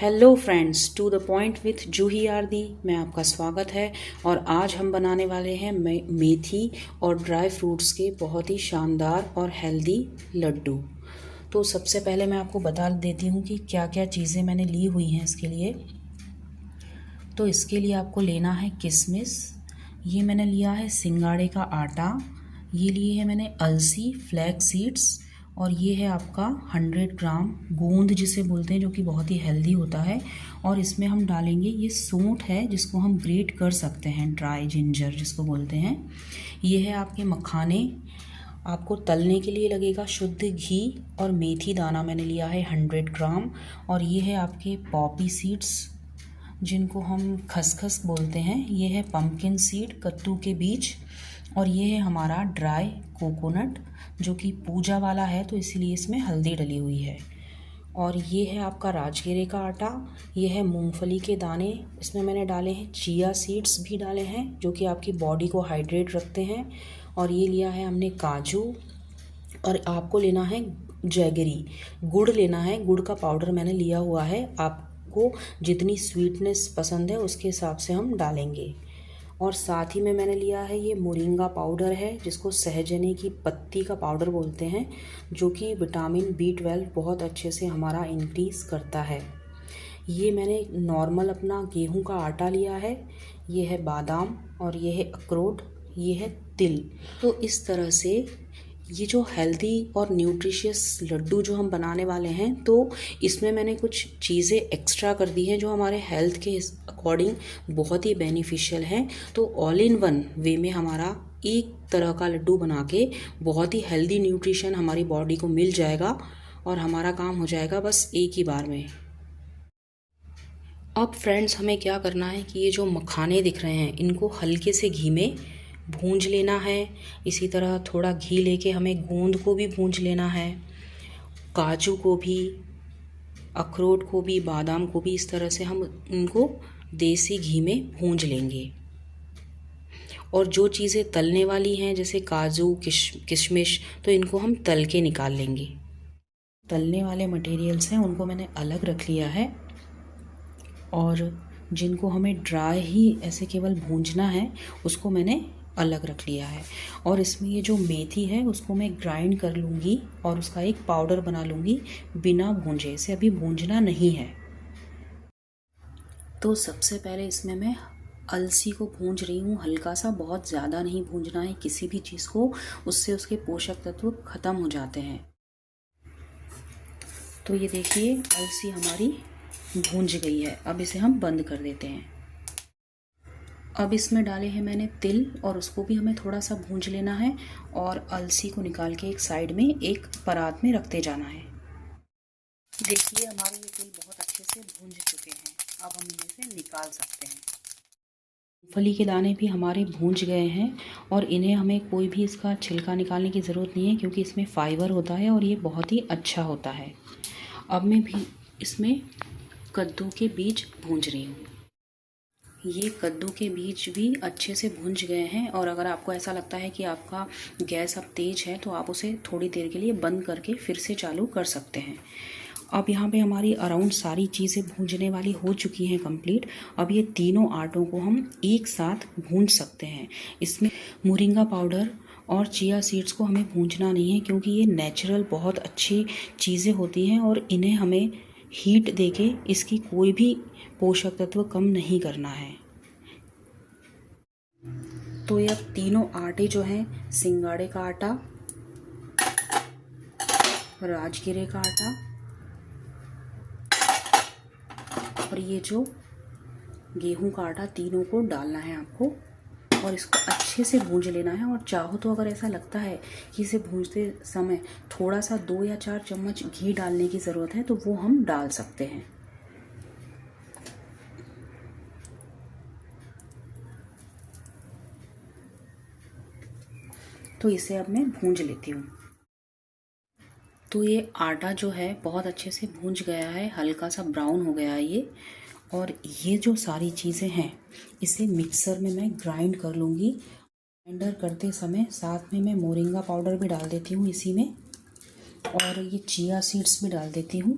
Hello friends, to the point with Juhi आरदी में आपका स्वागत है। और आज हम बनाने वाले हैं मेथी और ड्राई फ्रूट्स के बहुत ही शानदार और हेल्दी लड्डू। तो सबसे पहले मैं आपको बता देती हूँ कि क्या क्या चीज़ें मैंने ली हुई हैं इसके लिए। तो इसके लिए आपको लेना है किशमिश, ये मैंने लिया है सिंगाड़े का आटा, ये लिए है मैंने अलसी फ्लैक्स सीड्स, और ये है आपका 100 ग्राम गोंद जिसे बोलते हैं, जो कि बहुत ही हेल्दी होता है। और इसमें हम डालेंगे ये सूंठ है जिसको हम ग्रेट कर सकते हैं, ड्राई जिंजर जिसको बोलते हैं। ये है आपके मखाने, आपको तलने के लिए लगेगा शुद्ध घी, और मेथी दाना मैंने लिया है 100 ग्राम। और ये है आपके पॉपी सीड्स जिनको हम खसखस बोलते हैं, ये है पम्पकिन सीड कद्दू के बीज, और ये है हमारा ड्राई कोकोनट जो कि पूजा वाला है तो इसीलिए इसमें हल्दी डली हुई है। और ये है आपका राजगिरे का आटा, ये है मूंगफली के दाने, इसमें मैंने डाले हैं चिया सीड्स भी डाले हैं जो कि आपकी बॉडी को हाइड्रेट रखते हैं। और ये लिया है हमने काजू, और आपको लेना है जैगरी, गुड़ लेना है, गुड़ का पाउडर मैंने लिया हुआ है, आपको जितनी स्वीटनेस पसंद है उसके हिसाब से हम डालेंगे। और साथ ही में मैंने लिया है ये मोरिंगा पाउडर है जिसको सहजने की पत्ती का पाउडर बोलते हैं, जो कि विटामिन B12 बहुत अच्छे से हमारा इंक्रीज़ करता है। ये मैंने नॉर्मल अपना गेहूं का आटा लिया है, ये है बादाम, और ये है अखरोट, ये है तिल। तो इस तरह से ये जो हेल्दी और न्यूट्रिशियस लड्डू जो हम बनाने वाले हैं, तो इसमें मैंने कुछ चीज़ें एक्स्ट्रा कर दी हैं जो हमारे हेल्थ के अकॉर्डिंग बहुत ही बेनिफिशियल हैं। तो ऑल इन वन वे में हमारा एक तरह का लड्डू बना के बहुत ही हेल्दी न्यूट्रिशन हमारी बॉडी को मिल जाएगा, और हमारा काम हो जाएगा बस एक ही बार में। अब फ्रेंड्स, हमें क्या करना है कि ये जो मखाने दिख रहे हैं इनको हल्के से घी में भूंज लेना है। इसी तरह थोड़ा घी लेके हमें गोंद को भी भूंज लेना है, काजू को भी, अखरोट को भी, बादाम को भी। इस तरह से हम इनको देसी घी में भूंज लेंगे। और जो चीज़ें तलने वाली हैं जैसे काजू किशमिश, तो इनको हम तल के निकाल लेंगे। तलने वाले मटेरियल्स हैं उनको मैंने अलग रख लिया है, और जिनको हमें ड्राई ही ऐसे केवल भूंजना है उसको मैंने अलग रख लिया है। और इसमें ये जो मेथी है उसको मैं ग्राइंड कर लूँगी और उसका एक पाउडर बना लूँगी बिना भूंजे, इसे अभी भूंजना नहीं है। तो सबसे पहले इसमें मैं अलसी को भूंज रही हूँ हल्का सा, बहुत ज़्यादा नहीं भूंजना है किसी भी चीज़ को, उससे उसके पोषक तत्व खत्म हो जाते हैं। तो ये देखिए अलसी हमारी भूंज गई है, अब इसे हम बंद कर देते हैं। अब इसमें डाले हैं मैंने तिल, और उसको भी हमें थोड़ा सा भूंज लेना है, और अलसी को निकाल के एक साइड में एक परात में रखते जाना है। देखिए हमारे ये तिल बहुत अच्छे से भूंज चुके हैं, अब हम इसे निकाल सकते हैं। मूंगफली के दाने भी हमारे भूंज गए हैं, और इन्हें हमें कोई भी इसका छिलका निकालने की ज़रूरत नहीं है क्योंकि इसमें फाइबर होता है और ये बहुत ही अच्छा होता है। अब मैं भी इसमें कद्दू के बीज भूंज रही हूँ। ये कद्दू के बीज भी अच्छे से भुंज गए हैं, और अगर आपको ऐसा लगता है कि आपका गैस अब तेज़ है तो आप उसे थोड़ी देर के लिए बंद करके फिर से चालू कर सकते हैं। अब यहाँ पे हमारी अराउंड सारी चीज़ें भूंजने वाली हो चुकी हैं कंप्लीट। अब ये तीनों आटों को हम एक साथ भूंज सकते हैं। इसमें मोरिंगा पाउडर और चिया सीड्स को हमें भूंजना नहीं है क्योंकि ये नेचुरल बहुत अच्छी चीज़ें होती हैं, और इन्हें हमें हीट देके इसकी कोई भी पोषक तत्व कम नहीं करना है। तो ये तीनों आटे जो हैं, सिंगाड़े का आटा, राजगिरे का आटा, और ये जो गेहूं का आटा, तीनों को डालना है आपको, और इसको अच्छे से भूंज लेना है। और चाहो तो अगर ऐसा लगता है कि इसे भूंजते समय थोड़ा सा 2 या 4 चम्मच घी डालने की ज़रूरत है तो वो हम डाल सकते हैं। तो इसे अब मैं भूंज लेती हूँ। तो ये आटा जो है बहुत अच्छे से भूंज गया है, हल्का सा ब्राउन हो गया है ये। और ये जो सारी चीज़ें हैं इसे मिक्सर में मैं ग्राइंड कर लूँगी। ग्राइंडर करते समय साथ में मैं मोरिंगा पाउडर भी डाल देती हूँ इसी में, और ये चिया सीड्स भी डाल देती हूँ।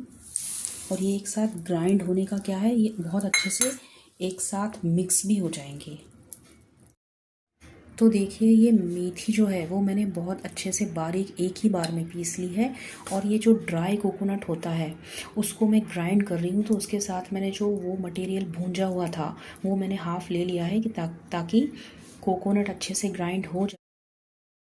और ये एक साथ ग्राइंड होने का क्या है, ये बहुत अच्छे से एक साथ मिक्स भी हो जाएंगे। तो देखिए ये मेथी जो है वो मैंने बहुत अच्छे से बारीक एक ही बार में पीस ली है। और ये जो ड्राई कोकोनट होता है उसको मैं ग्राइंड कर रही हूँ। तो उसके साथ मैंने जो वो मटेरियल भूंजा हुआ था वो मैंने हाफ़ ले लिया है कि ताकि कोकोनट अच्छे से ग्राइंड हो जाए।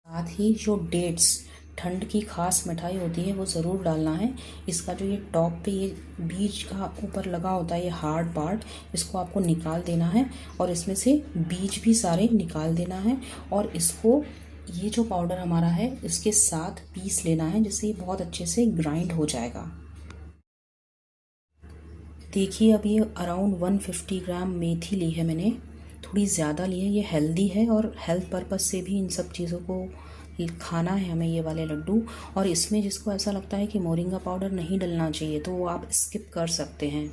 साथ ही जो डेट्स ठंड की खास मिठाई होती है वो ज़रूर डालना है। इसका जो ये टॉप पे ये बीज का ऊपर लगा होता है ये हार्ड पार्ट, इसको आपको निकाल देना है और इसमें से बीज भी सारे निकाल देना है। और इसको ये जो पाउडर हमारा है इसके साथ पीस लेना है, जिससे ये बहुत अच्छे से ग्राइंड हो जाएगा। देखिए अब ये अराउंड 150 ग्राम मेथी ली है मैंने, थोड़ी ज़्यादा ली है। ये हेल्दी है और हेल्थ पर्पज़ से भी इन सब चीज़ों को खाना है हमें ये वाले लड्डू। और इसमें जिसको ऐसा लगता है कि मोरिंगा पाउडर नहीं डलना चाहिए तो वो आप स्किप कर सकते हैं।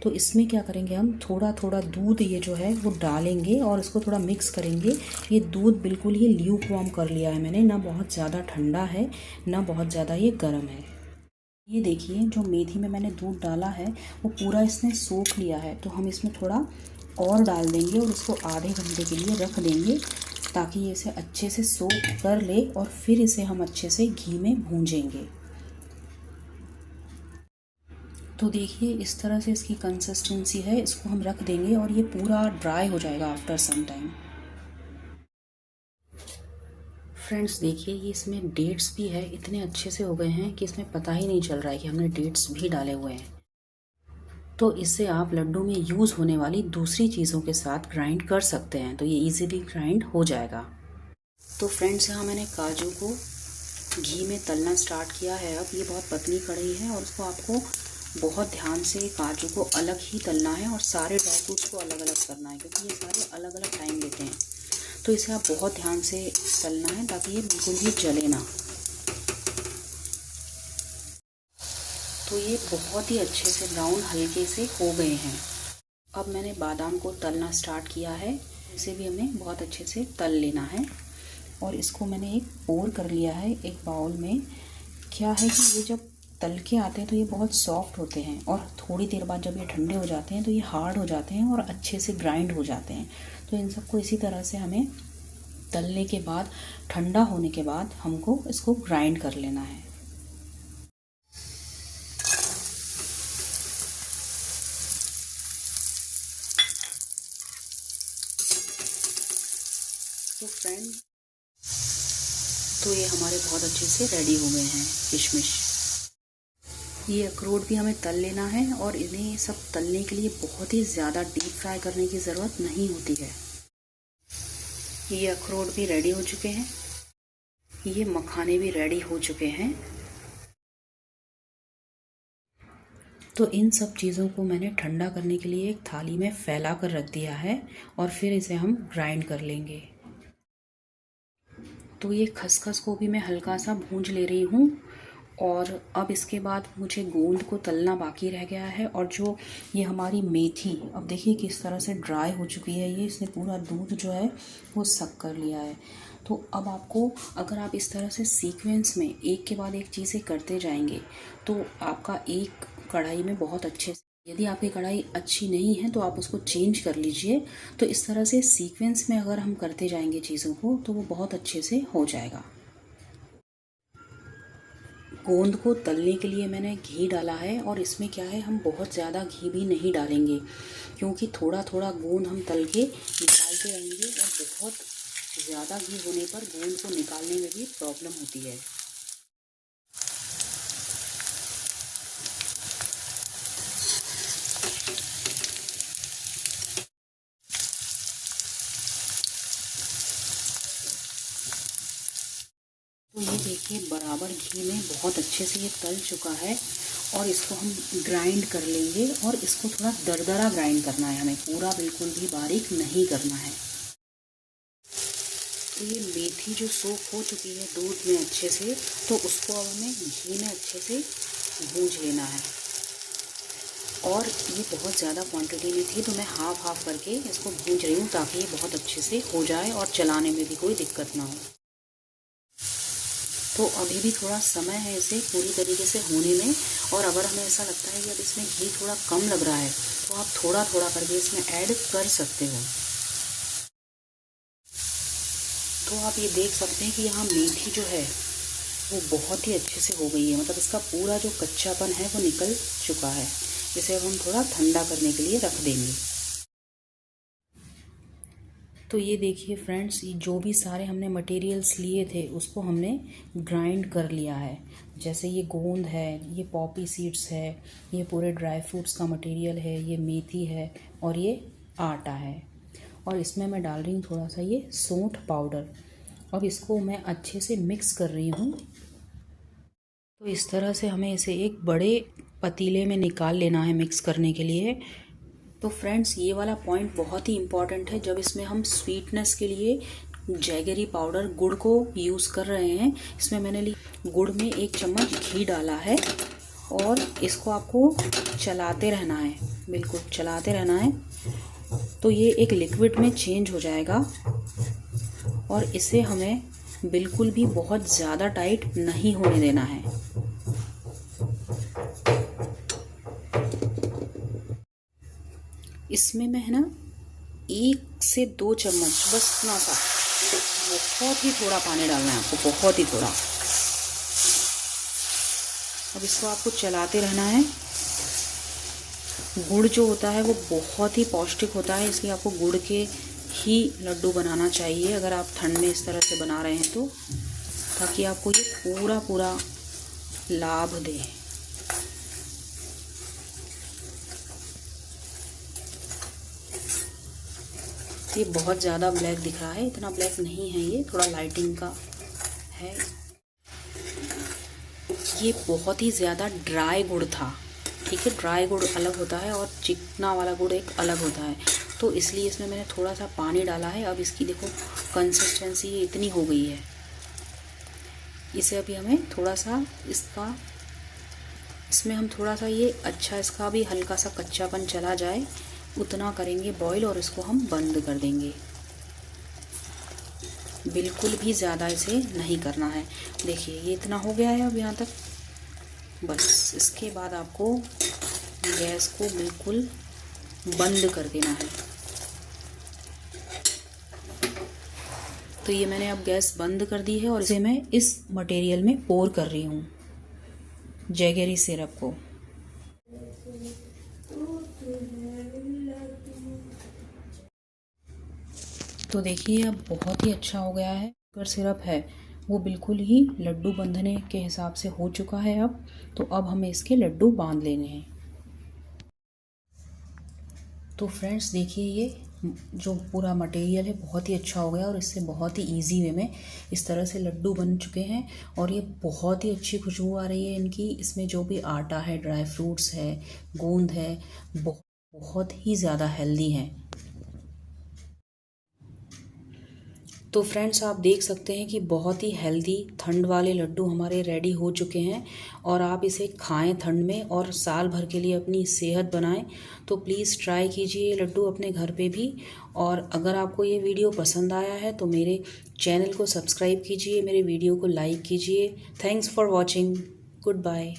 तो इसमें क्या करेंगे, हम थोड़ा थोड़ा दूध ये जो है वो डालेंगे और इसको थोड़ा मिक्स करेंगे। ये दूध बिल्कुल ही ल्यूक वार्म कर लिया है मैंने, ना बहुत ज़्यादा ठंडा है ना बहुत ज़्यादा ये गर्म है। ये देखिए जो मेथी में मैंने दूध डाला है वो पूरा इसने सोख लिया है। तो हम इसमें थोड़ा और डाल देंगे और इसको आधे घंटे के लिए रख देंगे ताकि ये इसे अच्छे से सोख कर ले और फिर इसे हम अच्छे से घी में भूंजेंगे। तो देखिए इस तरह से इसकी कंसिस्टेंसी है, इसको हम रख देंगे और ये पूरा ड्राई हो जाएगा आफ्टर सम टाइम। फ्रेंड्स देखिए ये इसमें डेट्स भी है, इतने अच्छे से हो गए हैं कि इसमें पता ही नहीं चल रहा है कि हमने डेट्स भी डाले हुए हैं। तो इससे आप लड्डू में यूज़ होने वाली दूसरी चीज़ों के साथ ग्राइंड कर सकते हैं, तो ये इजीली ग्राइंड हो जाएगा। तो फ्रेंड्स यहाँ मैंने काजू को घी में तलना स्टार्ट किया है। अब ये बहुत पतली कढ़ाई है और उसको आपको बहुत ध्यान से काजू को अलग ही तलना है और सारे ड्राई फ्रूट्स को अलग अलग करना है, क्योंकि ये सारे अलग अलग टाइम लेते हैं। तो इसे आप बहुत ध्यान से तलना है ताकि ये बिल्कुल भी जले ना। तो ये बहुत ही अच्छे से ब्राउन हल्के से हो गए हैं। अब मैंने बादाम को तलना स्टार्ट किया है, इसे भी हमें बहुत अच्छे से तल लेना है। और इसको मैंने एक पोर कर लिया है एक बाउल में। क्या है कि ये जब तल के आते हैं तो ये बहुत सॉफ्ट होते हैं और थोड़ी देर बाद जब ये ठंडे हो जाते हैं तो ये हार्ड हो जाते हैं और अच्छे से ग्राइंड हो जाते हैं। तो इन सबको इसी तरह से हमें तलने के बाद ठंडा होने के बाद हमको इसको ग्राइंड कर लेना है। तो फ्रेंड तो ये हमारे बहुत अच्छे से रेडी हो गए हैं किशमिश। ये अखरोट भी हमें तल लेना है और इन्हें सब तलने के लिए बहुत ही ज़्यादा डीप फ्राई करने की ज़रूरत नहीं होती है। ये अखरोट भी रेडी हो चुके हैं, ये मखाने भी रेडी हो चुके हैं। तो इन सब चीज़ों को मैंने ठंडा करने के लिए एक थाली में फैला कर रख दिया है और फिर इसे हम ग्राइंड कर लेंगे। तो ये खसखस को भी मैं हल्का सा भूंज ले रही हूँ और अब इसके बाद मुझे गोंद को तलना बाकी रह गया है। और जो ये हमारी मेथी अब देखिए किस तरह से ड्राई हो चुकी है, ये इसने पूरा दूध जो है वो सक कर लिया है। तो अब आपको अगर आप इस तरह से सीक्वेंस में एक के बाद एक चीज़ें करते जाएंगे तो आपका एक कढ़ाई में बहुत अच्छे से, यदि आपकी कढ़ाई अच्छी नहीं है तो आप उसको चेंज कर लीजिए। तो इस तरह से सीक्वेंस में अगर हम करते जाएंगे चीज़ों को तो वो बहुत अच्छे से हो जाएगा। गोंद को तलने के लिए मैंने घी डाला है और इसमें क्या है, हम बहुत ज़्यादा घी भी नहीं डालेंगे क्योंकि थोड़ा थोड़ा गोंद हम तल के निकालते रहेंगे और बहुत ज़्यादा घी होने पर गोंद को निकालने में भी प्रॉब्लम होती है। तो ये देखिए बराबर घी में बहुत अच्छे से ये तल चुका है और इसको हम ग्राइंड कर लेंगे और इसको थोड़ा दरदरा ग्राइंड करना है हमें, पूरा बिल्कुल भी बारीक नहीं करना है। तो ये मेथी जो सोख हो चुकी है दूध में अच्छे से, तो उसको अब हमें घी में अच्छे से भूंज लेना है। और ये बहुत ज़्यादा क्वांटिटी में थी तो मैं हाफ हाफ करके इसको भूंज रही हूँ ताकि ये बहुत अच्छे से हो जाए और चलाने में भी कोई दिक्कत ना हो। तो अभी भी थोड़ा समय है इसे पूरी तरीके से होने में। और अगर हमें ऐसा लगता है कि अब इसमें घी थोड़ा कम लग रहा है तो आप थोड़ा थोड़ा करके इसमें ऐड कर सकते हो। तो आप ये देख सकते हैं कि यहाँ मेथी जो है वो बहुत ही अच्छे से हो गई है, मतलब इसका पूरा जो कच्चापन है वो निकल चुका है। इसे अब हम थोड़ा ठंडा करने के लिए रख देंगे। तो ये देखिए फ्रेंड्स, ये जो भी सारे हमने मटेरियल्स लिए थे उसको हमने ग्राइंड कर लिया है। जैसे ये गोंद है, ये पॉपी सीड्स है, ये पूरे ड्राई फ्रूट्स का मटेरियल है, ये मेथी है और ये आटा है। और इसमें मैं डाल रही हूँ थोड़ा सा ये सौंठ पाउडर। अब इसको मैं अच्छे से मिक्स कर रही हूँ। तो इस तरह से हमें इसे एक बड़े पतीले में निकाल लेना है मिक्स करने के लिए। तो फ्रेंड्स, ये वाला पॉइंट बहुत ही इम्पॉर्टेंट है। जब इसमें हम स्वीटनेस के लिए जैगरी पाउडर गुड़ को यूज़ कर रहे हैं, इसमें मैंने गुड़ में 1 चम्मच घी डाला है और इसको आपको चलाते रहना है, बिल्कुल चलाते रहना है। तो ये एक लिक्विड में चेंज हो जाएगा और इसे हमें बिल्कुल भी बहुत ज़्यादा टाइट नहीं होने देना है। इसमें मैं है ना 1 से 2 चम्मच, बस इतना सा, बहुत ही थोड़ा पानी डालना है आपको, बहुत ही थोड़ा। अब इसको आपको चलाते रहना है। गुड़ जो होता है वो बहुत ही पौष्टिक होता है, इसलिए आपको गुड़ के ही लड्डू बनाना चाहिए अगर आप ठंड में इस तरह से बना रहे हैं तो, ताकि आपको ये पूरा पूरा लाभ दे। ये बहुत ज़्यादा ब्लैक दिख रहा है, इतना ब्लैक नहीं है, ये थोड़ा लाइटिंग का है। ये बहुत ही ज़्यादा ड्राई गुड़ था, ठीक है। ड्राई गुड़ अलग होता है और चिकना वाला गुड़ एक अलग होता है, तो इसलिए इसमें मैंने थोड़ा सा पानी डाला है। अब इसकी देखो कंसिस्टेंसी ये इतनी हो गई है। इसे अभी हमें थोड़ा सा इसमें हम थोड़ा सा ये अच्छा इसका भी हल्का सा कच्चापन चला जाए उतना करेंगे बॉईल, और इसको हम बंद कर देंगे। बिल्कुल भी ज़्यादा इसे नहीं करना है। देखिए ये इतना हो गया है अब यहाँ तक, बस इसके बाद आपको गैस को बिल्कुल बंद कर देना है। तो ये मैंने अब गैस बंद कर दी है और इसे मैं इस मटेरियल में पोर कर रही हूँ, जैगरी सिरप को। तो देखिए अब बहुत ही अच्छा हो गया है। शुगर सिरप है वो बिल्कुल ही लड्डू बंधने के हिसाब से हो चुका है अब। तो अब हमें इसके लड्डू बांध लेने हैं। तो फ्रेंड्स देखिए, ये जो पूरा मटेरियल है बहुत ही अच्छा हो गया और इससे बहुत ही इजी वे में इस तरह से लड्डू बन चुके हैं। और ये बहुत ही अच्छी खुशबू आ रही है इनकी। इसमें जो भी आटा है, ड्राई फ्रूट्स है, गोंद है, बहुत ही ज़्यादा हेल्दी हैं। तो फ्रेंड्स आप देख सकते हैं कि बहुत ही हेल्दी ठंड वाले लड्डू हमारे रेडी हो चुके हैं। और आप इसे खाएं ठंड में और साल भर के लिए अपनी सेहत बनाएं। तो प्लीज़ ट्राई कीजिए लड्डू अपने घर पे भी। और अगर आपको ये वीडियो पसंद आया है तो मेरे चैनल को सब्सक्राइब कीजिए, मेरे वीडियो को लाइक कीजिए। Thanks for watching. Good bye.